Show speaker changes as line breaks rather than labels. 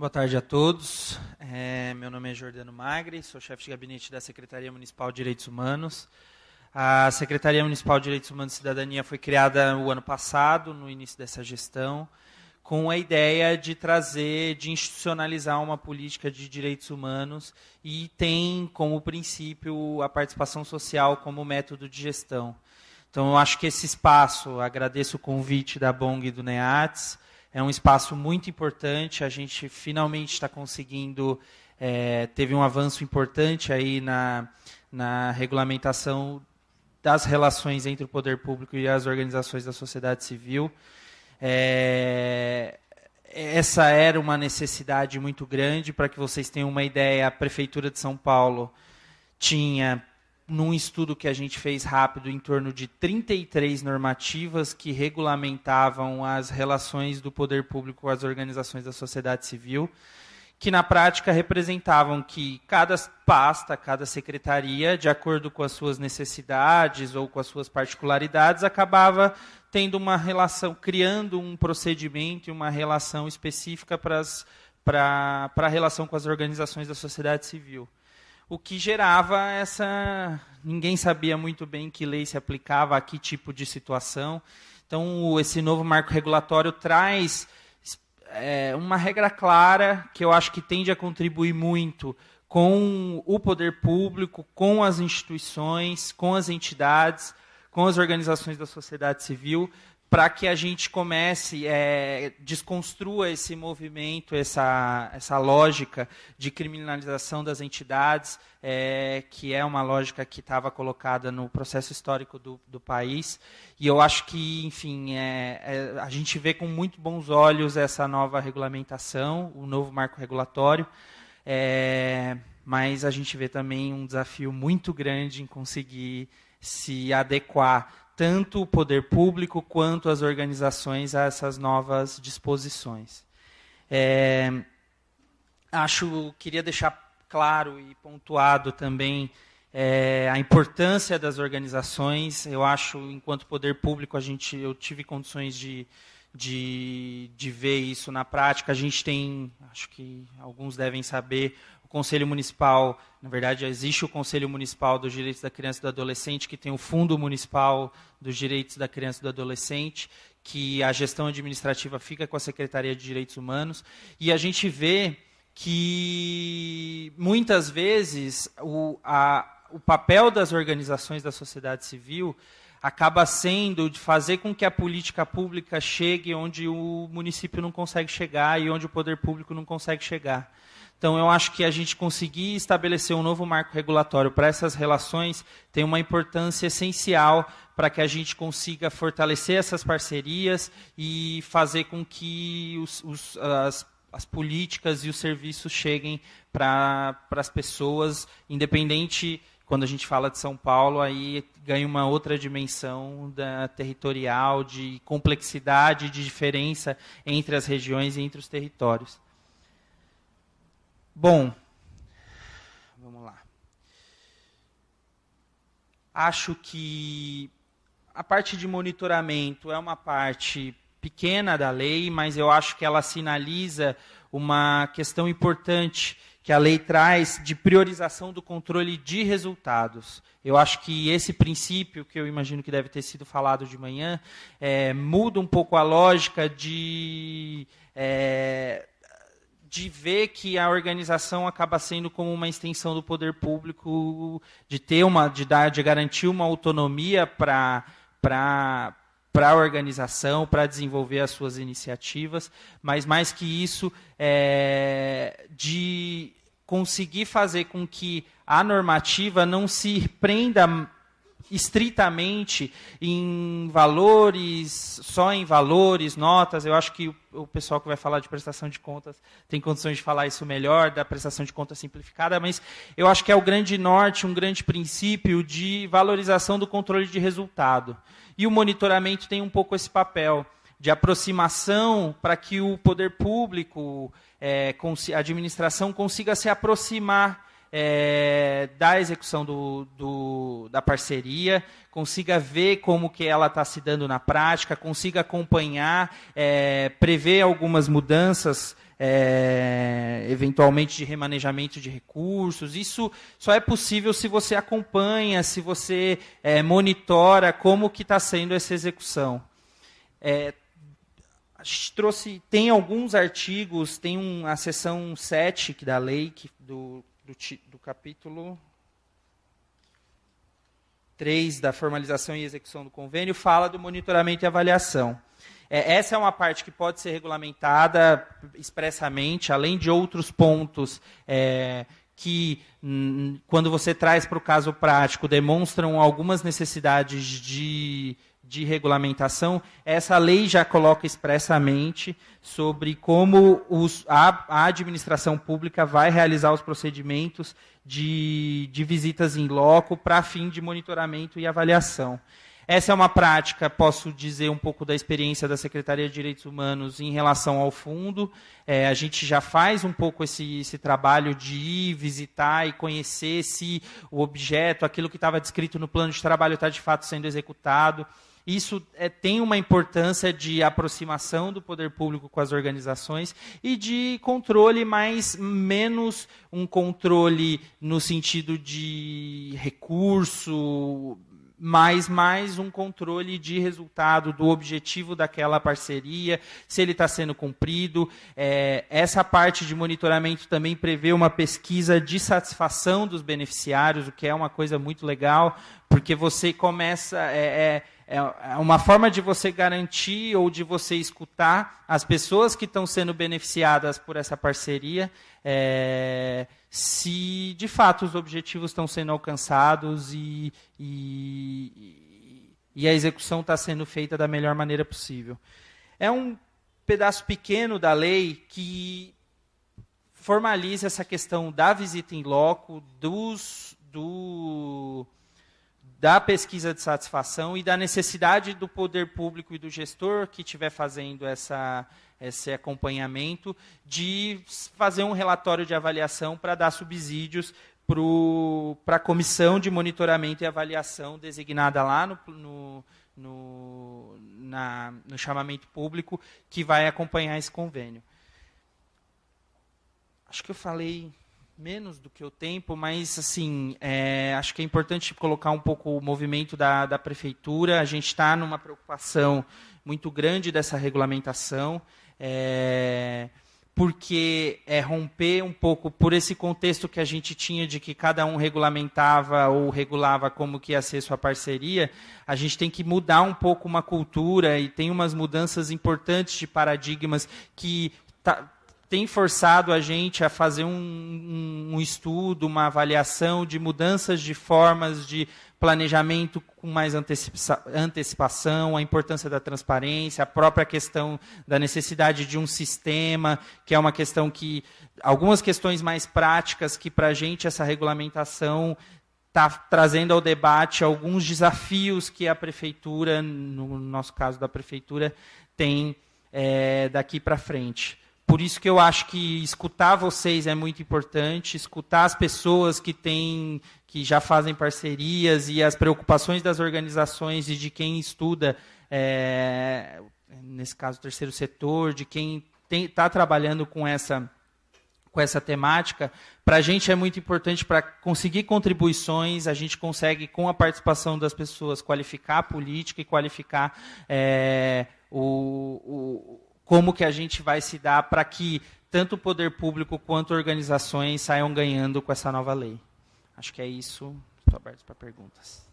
Boa tarde a todos. Meu nome é Jordano Magri, sou chefe de gabinete da Secretaria Municipal de Direitos Humanos. A Secretaria Municipal de Direitos Humanos e Cidadania foi criada o ano passado, no início dessa gestão, com a ideia de trazer, de institucionalizar uma política de direitos humanos e tem como princípio a participação social como método de gestão. Então, eu acho que esse espaço, agradeço o convite da BONG e do NEATS, é um espaço muito importante, a gente finalmente está conseguindo, teve um avanço importante aí na regulamentação das relações entre o poder público e as organizações da sociedade civil. Essa era uma necessidade muito grande. Para que vocês tenham uma ideia, a Prefeitura de São Paulo tinha, num estudo que a gente fez rápido, em torno de 33 normativas que regulamentavam as relações do poder público com as organizações da sociedade civil, que na prática representavam que cada pasta, cada secretaria, de acordo com as suas necessidades ou com as suas particularidades, acabava tendo uma relação, criando um procedimento e uma relação específica para a relação com as organizações da sociedade civil. O que gerava essa... Ninguém sabia muito bem que lei se aplicava a que tipo de situação. Então, esse novo marco regulatório traz uma regra clara, que eu acho que tende a contribuir muito com o poder público, com as instituições, com as entidades, com as organizações da sociedade civil, para que a gente comece, desconstrua esse movimento, essa lógica de criminalização das entidades, que é uma lógica que estava colocada no processo histórico do país. E eu acho que, enfim, a gente vê com muito bons olhos essa nova regulamentação, o novo marco regulatório, mas a gente vê também um desafio muito grande em conseguir se adequar tanto o poder público quanto as organizações a essas novas disposições. Queria deixar claro e pontuado também a importância das organizações. Eu acho, enquanto poder público, eu tive condições de ver isso na prática. A gente tem, acho que alguns devem saber, o Conselho Municipal, na verdade, existe o Conselho Municipal dos Direitos da Criança e do Adolescente, que tem o Fundo Municipal dos Direitos da Criança e do Adolescente, que a gestão administrativa fica com a Secretaria de Direitos Humanos, e a gente vê que, muitas vezes, o papel das organizações da sociedade civil acaba sendo de fazer com que a política pública chegue onde o município não consegue chegar e onde o poder público não consegue chegar. Então, eu acho que a gente conseguir estabelecer um novo marco regulatório para essas relações tem uma importância essencial para que a gente consiga fortalecer essas parcerias e fazer com que as políticas e os serviços cheguem para as pessoas, independente, quando a gente fala de São Paulo, aí ganha uma outra dimensão territorial, de complexidade, de diferença entre as regiões e entre os territórios. Bom, vamos lá. Acho que a parte de monitoramento é uma parte pequena da lei, mas eu acho que ela sinaliza uma questão importante que a lei traz de priorização do controle de resultados. Eu acho que esse princípio, que eu imagino que deve ter sido falado de manhã, muda um pouco a lógica de ver que a organização acaba sendo como uma extensão do poder público, de garantir uma autonomia para a organização, para desenvolver as suas iniciativas, mas mais que isso, de conseguir fazer com que a normativa não se prenda estritamente em valores, só em valores, notas. Eu acho que o pessoal que vai falar de prestação de contas tem condições de falar isso melhor, da prestação de contas simplificada, mas eu acho que é o grande norte, um grande princípio de valorização do controle de resultado. E o monitoramento tem um pouco esse papel de aproximação para que o poder público, a administração, consiga se aproximar da execução da parceria, consiga ver como que ela está se dando na prática, consiga acompanhar, prever algumas mudanças eventualmente de remanejamento de recursos. Isso só é possível se você acompanha, se você monitora como que está sendo essa execução. A gente tem alguns artigos, tem a seção 7 da lei, do capítulo 3 da formalização e execução do convênio, fala do monitoramento e avaliação. Essa é uma parte que pode ser regulamentada expressamente, além de outros pontos que, quando você traz para o caso prático, demonstram algumas necessidades de regulamentação. Essa lei já coloca expressamente sobre como a administração pública vai realizar os procedimentos de visitas in loco para fim de monitoramento e avaliação. Essa é uma prática, posso dizer um pouco da experiência da Secretaria de Direitos Humanos em relação ao fundo. A gente já faz um pouco esse trabalho de ir visitar e conhecer se o objeto, aquilo que estava descrito no plano de trabalho está de fato sendo executado. Isso tem uma importância de aproximação do poder público com as organizações e de controle, mas menos um controle no sentido de recurso, mais um controle de resultado, do objetivo daquela parceria, se ele está sendo cumprido. Essa parte de monitoramento também prevê uma pesquisa de satisfação dos beneficiários, o que é uma coisa muito legal, porque você começa... É uma forma de você garantir ou de você escutar as pessoas que estão sendo beneficiadas por essa parceria, se de fato os objetivos estão sendo alcançados e a execução está sendo feita da melhor maneira possível. É um pedaço pequeno da lei que formaliza essa questão da visita in loco, da pesquisa de satisfação e da necessidade do poder público e do gestor que estiver fazendo esse acompanhamento de fazer um relatório de avaliação para dar subsídios para a comissão de monitoramento e avaliação designada lá no chamamento público que vai acompanhar esse convênio. Acho que eu falei menos do que o tempo, mas assim, acho que é importante colocar um pouco o movimento da prefeitura. A gente está numa preocupação muito grande dessa regulamentação, porque romper um pouco por esse contexto que a gente tinha de que cada um regulamentava ou regulava como que ia ser sua parceria. A gente tem que mudar um pouco uma cultura e tem umas mudanças importantes de paradigmas que tem forçado a gente a fazer um estudo, uma avaliação de mudanças de formas de planejamento com mais antecipação, a importância da transparência, a própria questão da necessidade de um sistema, que é uma questão que... Algumas questões mais práticas que, para a gente, essa regulamentação está trazendo ao debate alguns desafios que a prefeitura, no nosso caso da prefeitura, tem daqui para frente. Por isso que eu acho que escutar vocês é muito importante, escutar as pessoas que já fazem parcerias e as preocupações das organizações e de quem estuda, nesse caso, o terceiro setor, de quem está trabalhando com essa temática. Para a gente é muito importante para conseguir contribuições, a gente consegue, com a participação das pessoas, qualificar a política e qualificar como que a gente vai se dar para que tanto o poder público quanto organizações saiam ganhando com essa nova lei. Acho que é isso. Estou aberto para perguntas.